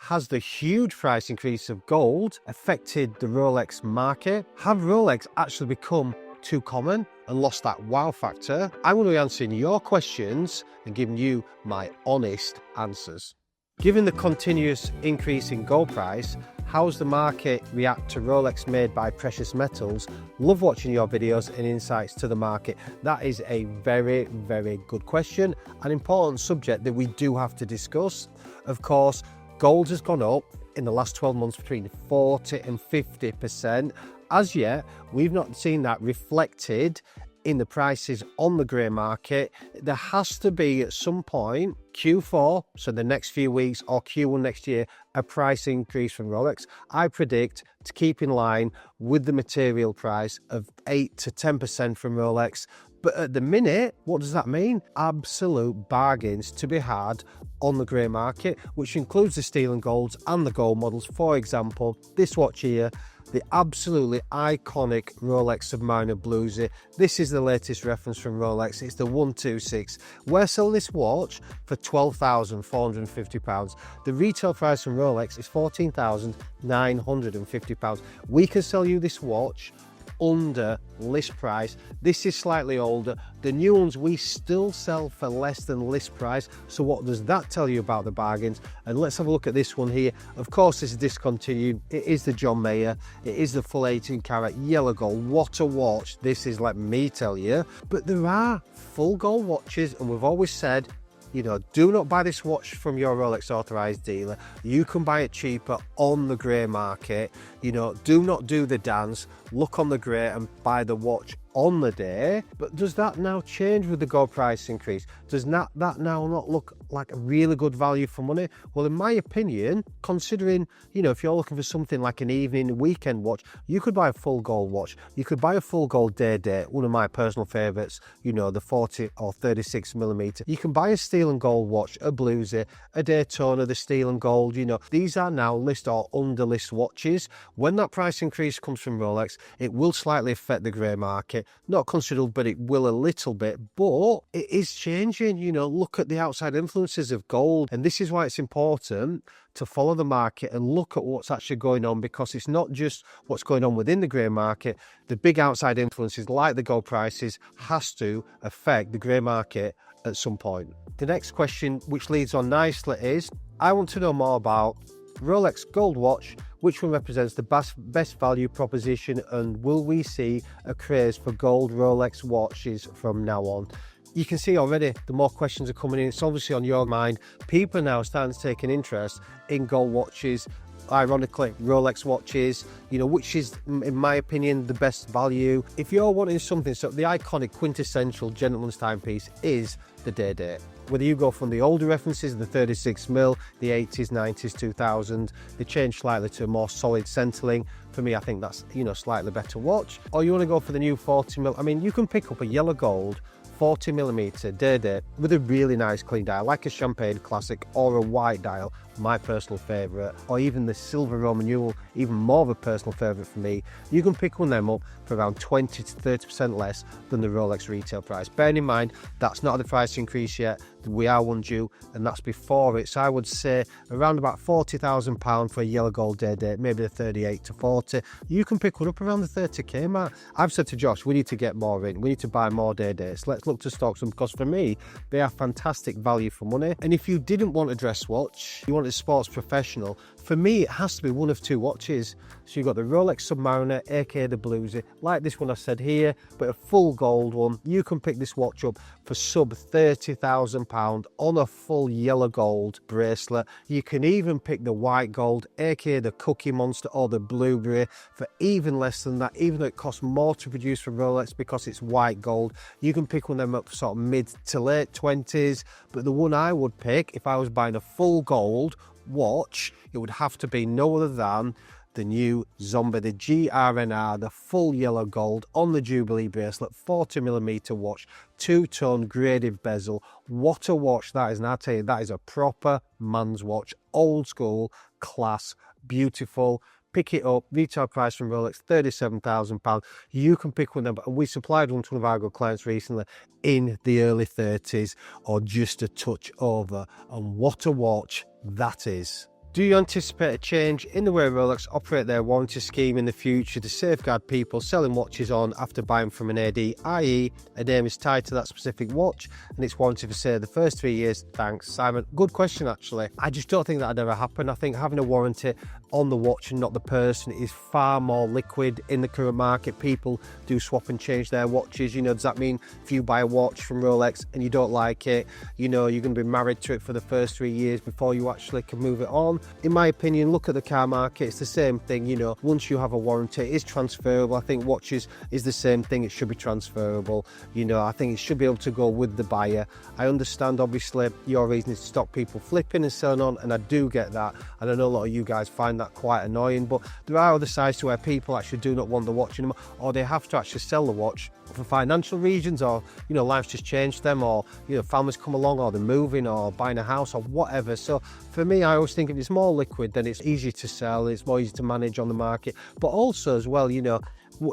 Has the huge price increase of gold affected the Rolex market? Have Rolex actually become too common and lost that wow factor? I'm going to be answering your questions and giving you my honest answers. Given the continuous increase in gold price, how's the market react to Rolex made by precious metals? Love watching your videos and insights to the market. That is a very, very good question, an important subject that we do have to discuss. Of course, gold has gone up in the last 12 months between 40 and 50%. As yet, we've not seen that reflected in the prices on the grey market. There has to be at some point, Q4, so the next few weeks, or Q1 next year, a price increase from Rolex. I predict to keep in line with the material price of 8 to 10% from Rolex. But at the minute, what does that mean? Absolute bargains to be had on the grey market, which includes the steel and golds and the gold models. For example, this watch here, the absolutely iconic Rolex Submariner Bluesy. This is the latest reference from Rolex. It's the 126. We're selling this watch for £12,450. The retail price from Rolex is £14,950. We can sell you this watch under list price. This is slightly older. The new ones we still sell for less than list price. So what does that tell you about the bargains? And let's have a look at this one here. Of course, this is discontinued. It is the John Mayer. It is the full 18 karat yellow gold. What a watch this is, let me tell you. But there are full gold watches, and we've always said, you know, do not buy this watch from your Rolex authorized dealer. You can buy it cheaper on the grey market. You know, do not do the dance. Look on the grey and buy the watch on the day. But does that now change with the gold price increase? Does that now not look like a really good value for money? Well, in my opinion, considering, you know, if you're looking for something like an evening weekend watch, you could buy a full gold watch. You could buy a full gold day date, one of my personal favorites, you know, the 40 or 36 millimeter. You can buy a steel and gold watch, a Bluesy, a Daytona, the steel and gold. You know, these are now list or under list watches. When that price increase comes from Rolex, it will slightly affect the grey market. Not considerable, but it will a little bit. But it is changing. You know, look at the outside influences of gold. And this is why it's important to follow the market and look at what's actually going on, because it's not just what's going on within the grey market. The big outside influences like the gold prices has to affect the grey market at some point. The next question, which leads on nicely, is I want to know more about Rolex gold watch. Which one represents the best value proposition, and will we see a craze for gold Rolex watches from now on? You can see already the more questions are coming in. It's obviously on your mind. People are now starting to take an interest in gold watches. Ironically, Rolex watches, you know, which is, in my opinion, the best value. If you're wanting something, so the iconic quintessential gentleman's timepiece is the day date. Whether you go from the older references, the 36 mil, the 80s, 90s, 2000, they change slightly to a more solid centerling. For me, I think that's, you know, slightly better watch. Or you want to go for the new 40 mil. I mean, you can pick up a yellow gold 40 millimeter day date with a really nice clean dial, like a Champagne Classic or a white dial, my personal favorite, or even the silver Roman numeral, even more of a personal favorite for me. You can pick one of them up for around 20 to 30% less than the Rolex retail price. Bearing in mind, that's not the price increase yet. We are one due, and that's before it. So I would say around about £40,000 for a yellow gold day date, maybe the 38 to 40. You can pick one up around the 30k mark. I've said to Josh, we need to get more in. We need to buy more day dates. Let's look to stock some, because for me, they are fantastic value for money. And if you didn't want a dress watch, you want a sports professional, for me, it has to be one of two watches. So you've got the Rolex Submariner, aka the Bluesy, like this one I said here, but a full gold one. You can pick this watch up for sub £30,000 on a full yellow gold bracelet. You can even pick the white gold, aka the Cookie Monster or the Blueberry, for even less than that, even though it costs more to produce from Rolex because it's white gold. You can pick one of them up for sort of mid to late 20s, but the one I would pick if I was buying a full gold watch, it would have to be no other than the new Zombie, the GRNR, the full yellow gold on the Jubilee bracelet, 40 millimeter watch, two-tone graded bezel. What a watch that is, and I tell you, that is a proper man's watch, old school, class, beautiful. Pick it up, retail price from Rolex, £37,000. You can pick one of them. We supplied one to one of our good clients recently in the early 30s or just a touch over. And what a watch that is. Do you anticipate a change in the way Rolex operate their warranty scheme in the future to safeguard people selling watches on after buying from an AD, i.e. a name is tied to that specific watch and it's warranted for say the first 3 years? Thanks, Simon. Good question actually. I just don't think that'd ever happen. I think having a warranty on the watch and not the person is far more liquid in the current market. People do swap and change their watches. Does that mean if you buy a watch from Rolex and you don't like it, you're going to be married to it for the first 3 years before you actually can move it on? In my opinion, look at the car market, it's the same thing. Once you have a warranty, it is transferable. I think watches is the same thing, it should be transferable. I think it should be able to go with the buyer. I understand obviously your reason is to stop people flipping and selling on, and I do get that, and I know a lot of you guys find that quite annoying, but there are other sides to where people actually do not want the watch anymore, or they have to actually sell the watch for financial reasons, or life's just changed them, or families come along, or they're moving, or buying a house, or whatever. So for me, I always think if it's more liquid, then it's easier to sell, it's more easy to manage on the market. But also as well,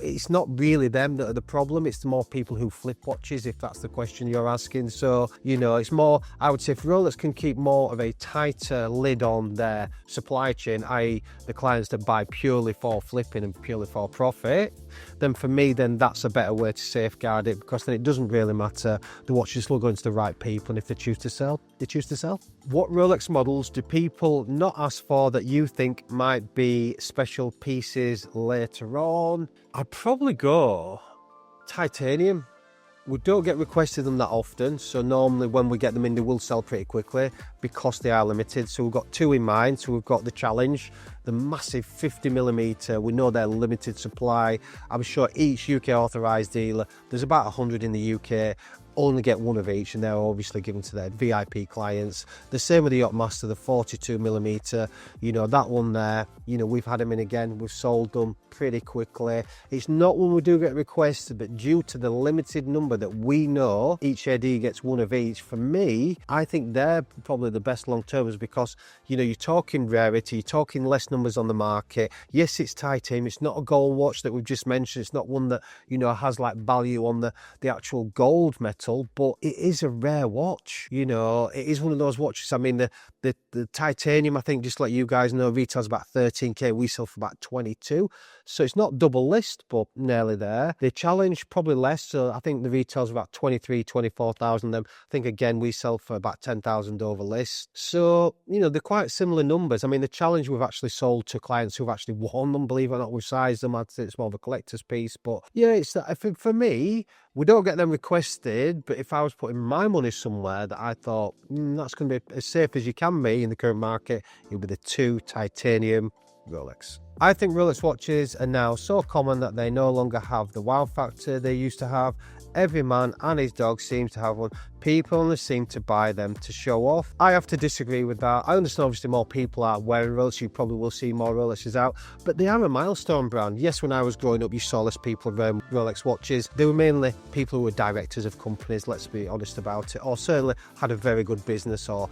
it's not really them that are the problem, it's the more people who flip watches, if that's the question you're asking. So it's more, I would say, if Rolex can keep more of a tighter lid on their supply chain, i.e. the clients that buy purely for flipping and purely for profit, then for me, then that's a better way to safeguard it, because then it doesn't really matter, the watch is still going to the right people, and if they choose to sell, they choose to sell. What Rolex models do people not ask for that you think might be special pieces later on? I'd probably go titanium. We don't get requested them that often, so normally when we get them in, they will sell pretty quickly because they are limited. So we've got two in mind. So we've got the Challenge, the massive 50mm. We know they're limited supply. I'm sure each UK authorised dealer, there's about 100 in the UK, only get one of each, and they're obviously given to their VIP clients. The same with the Yachtmaster, the 42mm, that one there, we've had them in again, we've sold them pretty quickly. It's not when we do get requested, but due to the limited number that we know, each AD gets one of each. For me, I think they're probably the best long termers, because you're talking rarity, you're talking less numbers on the market. Yes, it's titanium, it's not a gold watch that we've just mentioned, it's not one that has like value on the actual gold metal, but it is a rare watch. It is one of those watches. I mean, the titanium, I think, just let you guys know, retails about 13k, we sell for about 22, so it's not double list, but nearly there. The Challenge probably less, so I think the retails about 24,000. Them, I think, again, we sell for about 10,000 over list. So they're quite similar numbers. I mean, the Challenge we've actually sold to clients who've actually worn them, believe it or not. We've sized them, I'd say it's more of a collector's piece, but yeah, it's that. For me, we don't get them requested, but if I was putting my money somewhere that I thought that's going to be as safe as you can be in the current market, it would be the two titanium Rolex. I think Rolex watches are now so common that they no longer have the wow factor they used to have. Every man and his dog seems to have one. People only seem to buy them to show off. I have to disagree with that. I understand obviously more people are wearing Rolex, you probably will see more Rolexes out, but they are a milestone brand. Yes, when I was growing up, you saw less people wearing Rolex watches. They were mainly people who were directors of companies, let's be honest about it, or certainly had a very good business, or,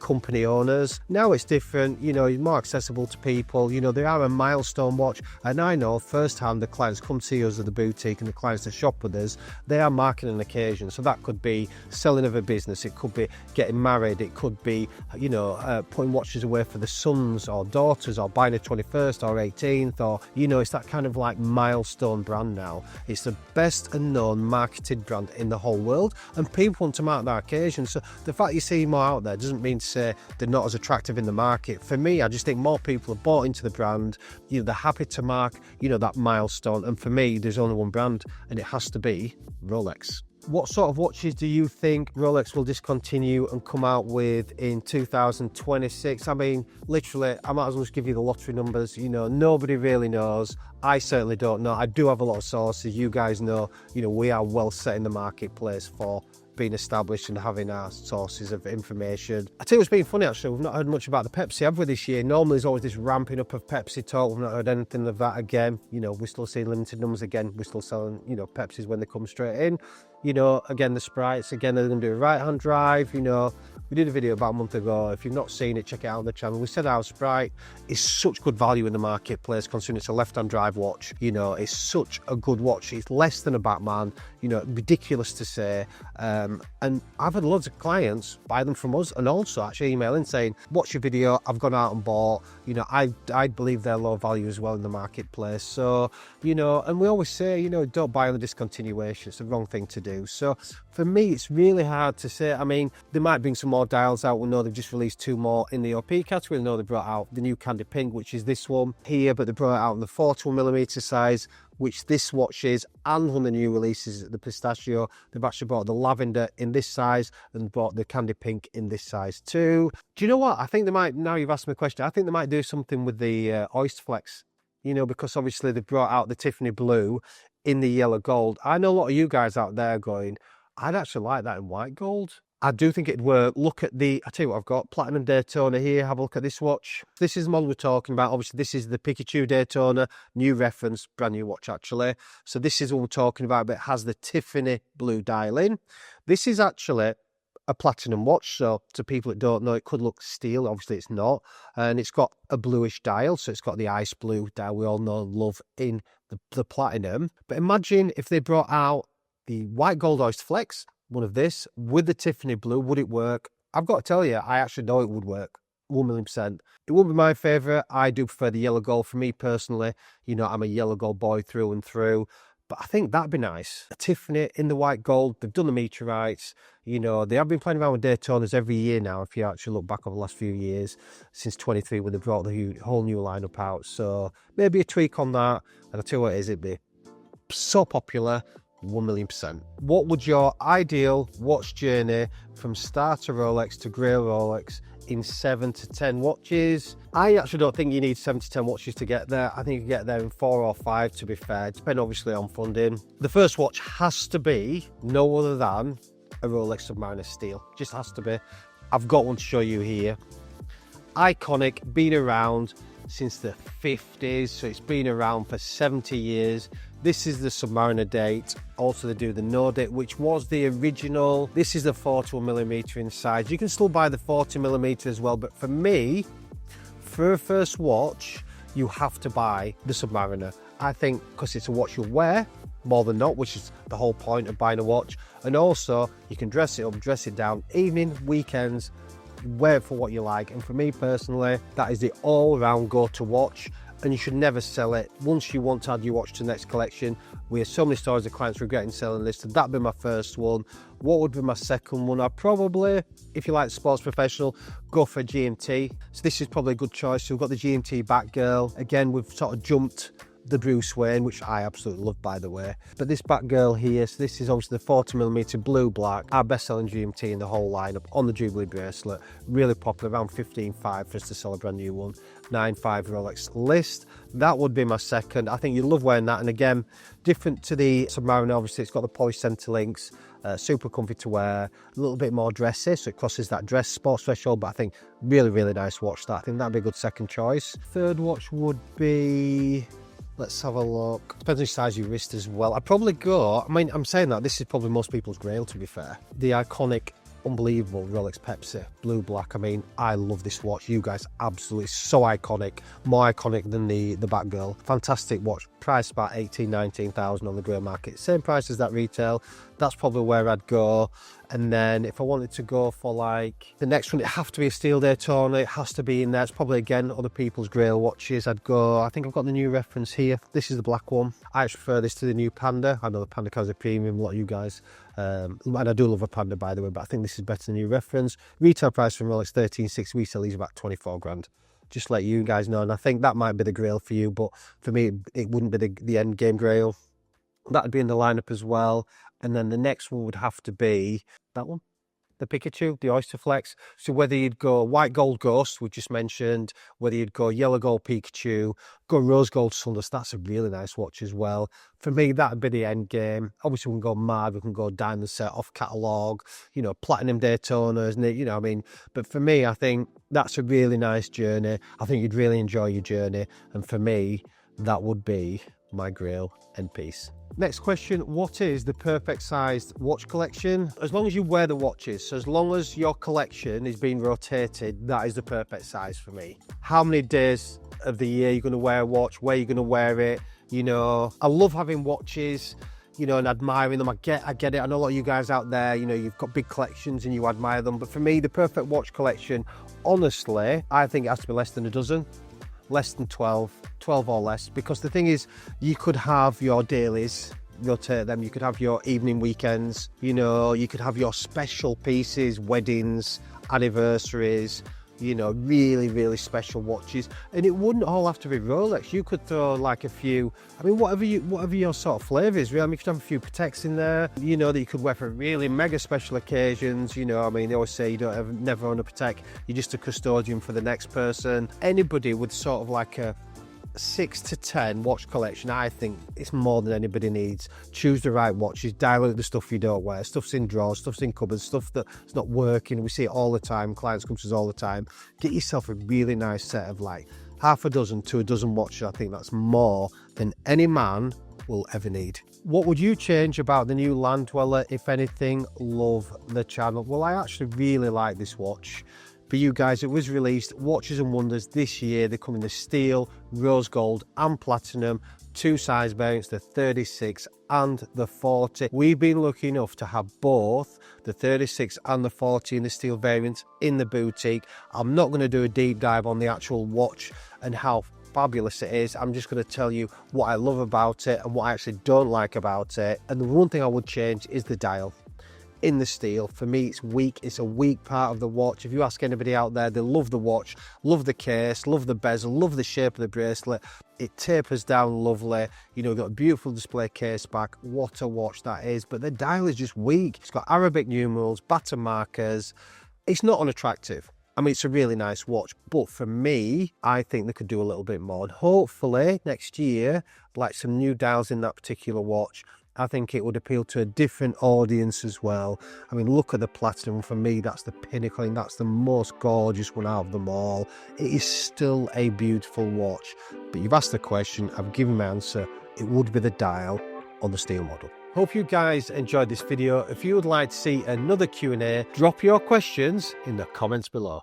company owners. Now it's different, it's more accessible to people. They are a milestone watch, and I know firsthand the clients come see us at the boutique and the clients that shop with us, they are marking an occasion. So that could be selling of a business, it could be getting married, it could be putting watches away for the sons or daughters, or buying a 21st or 18th, or it's that kind of like milestone brand now. It's the best and known marketed brand in the whole world, and people want to mark that occasion. So the fact you see more out there doesn't mean to say they're not as attractive in the market. For me, I just think more people have bought into the brand, they're happy to mark that milestone, and for me there's only one brand, and it has to be Rolex. What sort of watches do you think Rolex will discontinue and come out with in 2026? I mean, literally, I might as well just give you the lottery numbers. Nobody really knows. I certainly don't know. I do have a lot of sources. You guys know, we are well set in the marketplace for being established and having our sources of information. I tell you what's been funny, actually, we've not heard much about the Pepsi, have we, this year? Normally there's always this ramping up of Pepsi talk. We've not heard anything of that again. We're still seeing limited numbers again. We're still selling, Pepsis when they come straight in. You know, again, the sprites, again, they're going to do a right-hand drive. You know, we did a video about a month ago. If you've not seen it, check it out on the channel. We said our sprite is such good value in the marketplace, considering it's a left-hand drive watch. You know, it's such a good watch. It's less than a Batman, you know, ridiculous to say. And I've had loads of clients buy them from us, and also actually emailing saying, watch your video, I've gone out and bought. You know, I believe they're low value as well in the marketplace. So, you know, and we always say, you know, don't buy on the discontinuation. It's the wrong thing to do. So for me, it's really hard to say. I mean, they might bring some more dials out. We know they've just released 2 more in the OP category. We know they brought out the new Candy Pink, which is this one here, but they brought it out in the 41mm size, which this watch is, and one of the new releases, the Pistachio. They've actually brought the Lavender in this size and brought the Candy Pink in this size too. Do you know what? I think they might, now you've asked me a question, I think they might do something with the Oyster Flex, you know, because obviously they've brought out the Tiffany Blue in the yellow gold. I know a lot of you guys out there going, I'd actually like that in white gold. I do think it'd work. Look at the, I tell you what, I've got Platinum Daytona here. Have a look at this watch. This is the model we're talking about. Obviously, this is the Pikachu Daytona, new reference, brand new watch actually. So this is what we're talking about, but it has the Tiffany blue dial in. This is actually a platinum watch, so to people that don't know, it could look steel. Obviously, it's not. And it's got a bluish dial, so it's got the ice blue dial we all know and love in the platinum. But imagine if they brought out the white gold Oyster Flex, one of this, with the Tiffany blue, would it work? I've got to tell you, I actually know it would work. 1,000,000%. It wouldn't be my favourite. I do prefer the yellow gold for me personally. You know, I'm a yellow gold boy through and through. But I think that'd be nice. A Tiffany in the white gold. They've done the meteorites. You know, they have been playing around with Daytonas every year now, if you actually look back over the last few years, since 23 when they brought the whole new lineup out. So maybe a tweak on that. And I'll tell you what it is, it'd be so popular. 1,000,000%. What would your ideal watch journey from starter Rolex to Grail Rolex in 7 to 10 watches? I actually don't think you need 7 to 10 watches to get there. I think you get there in 4 or 5, to be fair, depending obviously on funding. The first watch has to be no other than a Rolex Submariner Steel. Just has to be. I've got one to show you here. Iconic, been around since the 50s, so it's been around for 70 years. This is the Submariner date. Also, they do the no date, which was the original. This is the 41mm in size. You can still buy the 40mm as well, but for me, for a first watch, you have to buy the Submariner. I think because it's a watch you'll wear more than not, which is the whole point of buying a watch. And also, you can dress it up, dress it down, evening, weekends, wear it for what you like. And for me personally, that is the all-round go-to watch. And you should never sell it. Once you want to add your watch to the next collection, we have so many stories of clients regretting selling this. So that'd be my first one. What would be my second one? I'd probably, if you like sports professional, go for a GMT. So this is probably a good choice. So we've got the GMT Batgirl. Again, we've sort of jumped the Bruce Wayne, which I absolutely love, by the way. But this Batgirl here, so this is obviously the 40mm blue black, our best-selling GMT in the whole lineup on the Jubilee bracelet. Really popular, around 15.5 for us to sell a brand new one. 9.5 Rolex list. That would be my second. I think you love wearing that. And again, different to the Submariner, obviously it's got the polished center links, super comfy to wear, a little bit more dressy, so it crosses that dress sports threshold, but I think really, really nice watch that. I think that'd be a good second choice. Third watch would be, let's have a look. Depends on the size of your wrist as well. I'd probably go, I mean, I'm saying that, this is probably most people's grail, to be fair. The iconic, unbelievable Rolex Pepsi blue black. I mean, I love this watch. You guys, absolutely so iconic, more iconic than the Batgirl. Fantastic watch, priced about 18,000-19,000 on the grey market, same price as that retail. That's probably where I'd go. And then if I wanted to go for like the next one, it have to be a Steel Daytona. It has to be in there. It's probably again other people's grail watches. I'd go, I think I've got the new reference here. This is the black one. I actually prefer this to the new Panda. I know the Panda carries a premium, a lot of you guys. And I do love a Panda, by the way, but I think this is better than the new reference. Retail price from Rolex 13.6, resale is about 24 grand. Just let you guys know. And I think that might be the grail for you, but for me, it wouldn't be the end game grail. That'd be in the lineup as well. And then the next one would have to be that one, the Pikachu, the Oyster Flex. So whether you'd go white gold Ghost, we just mentioned, whether you'd go yellow gold Pikachu, go rose gold Sunless, that's a really nice watch as well. For me, that'd be the end game. Obviously, we can go mad, we can go diamond set, off catalogue, you know, platinum Daytonas, you know what I mean? But for me, I think that's a really nice journey. I think you'd really enjoy your journey. And for me, that would be my grail and peace. Next question, what is the perfect sized watch collection? As long as you wear the watches, so as long as your collection is being rotated, that is the perfect size for me. How many days of the year you're going to wear a watch, where you're going to wear it, you know. I love having watches, you know, and admiring them. I get it. I know a lot of you guys out there, you know, you've got big collections and you admire them. But for me, the perfect watch collection, honestly, I think it has to be less than a dozen. Less than 12 or less, because the thing is, you could have your dailies, rotate them, you could have your evening weekends, you know, you could have your special pieces, weddings, anniversaries, you know, really special watches, and it wouldn't all have to be Rolex. You could throw like a few, I mean, whatever your sort of flavour is, really. I mean, you could have a few Pateks in there, you know, that you could wear for really mega special occasions, you know. I mean, they always say you never own a Patek, you're just a custodian for the next person. Anybody with sort of like a 6 to 10 watch collection, I think it's more than anybody needs. Choose the right watches, dial out the stuff you don't wear. Stuff's in drawers, stuff's in cupboards, stuff that's not working. We see it all the time, clients come to us all the time. Get yourself a really nice set of like half a dozen to a dozen watches. I think that's more than any man will ever need. What would you change about the new Land Dweller, if anything? Love the channel. Well, I actually really like this watch. For you guys, it was released Watches and Wonders this year. They come in the steel, rose gold and platinum, two size variants, the 36 and the 40. We've been lucky enough to have both the 36 and the 40 in the steel variants in the boutique. I'm not going to do a deep dive on the actual watch and how fabulous it is. I'm just going to tell you what I love about it and what I actually don't like about it. And the one thing I would change is the dial. In the steel, for me, it's weak. It's a weak part of the watch. If you ask anybody out there, they love the watch, love the case, love the bezel, love the shape of the bracelet. It tapers down lovely. You know, got a beautiful display case back. What a watch that is. But the dial is just weak. It's got Arabic numerals, baton markers. It's not unattractive. I mean, it's a really nice watch, but for me, I think they could do a little bit more. And hopefully next year, like some new dials in that particular watch, I think it would appeal to a different audience as well. I mean, look at the platinum. For me, that's the pinnacle, and that's the most gorgeous one out of them all. It is still a beautiful watch, but you've asked the question, I've given my answer. It would be the dial on the steel model. Hope you guys enjoyed this video. If you would like to see another Q&A, drop your questions in the comments below.